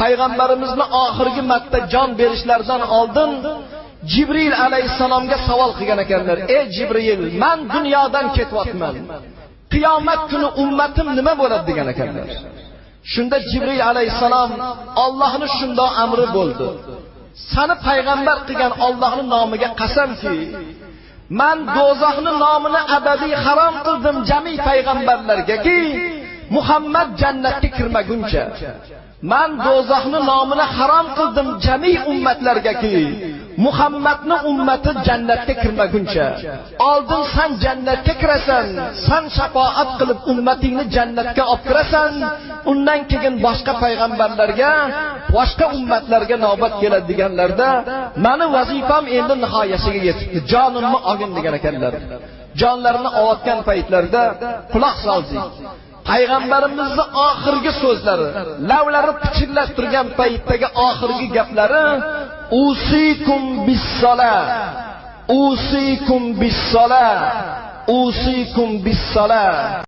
payg'ambarimizni oxirgi marta jon berishlaridan oldin Jibril alayhisalomga savol qilgan ekanlar. Ey Jibril, men dunyodan ketyapman. Qiyomat kuni ummatim nima bo'ladi degan ekanlar. Shunda Jibril alayhisalom Allohning shundoq amri bo'ldi. Seni payg'ambar qilgan Allohning nomiga qasamki, men do'zaxning nomini abadiy harom qildim jami payg'ambarlarga-ki, Muhammad jannatga kirmaguncha. Men do'zaxning nomini harom qildim jami ummatlarga-ki, Muhammadning ummati jannatga kirmaguncha. Oldin sen jannatga kirasan, sen shafaat qilib ummatingni jannatga olib kirasan, undan keyin boshqa payg'ambarlarga, boshqa ummatlarga navbat keladi deganlarda, meni vazifam endi nihoyasiga yetibdi. Jonimni olgin degan ekanlar. Jonlarini olayotgan paytlarda quloq soldik. Payg'ambarimizning oxirgi so'zlari, lavlari pichirlab turgan paytdagi oxirgi gaplari usikum bis-sola, usikum bis-sola, usikum bis-sola.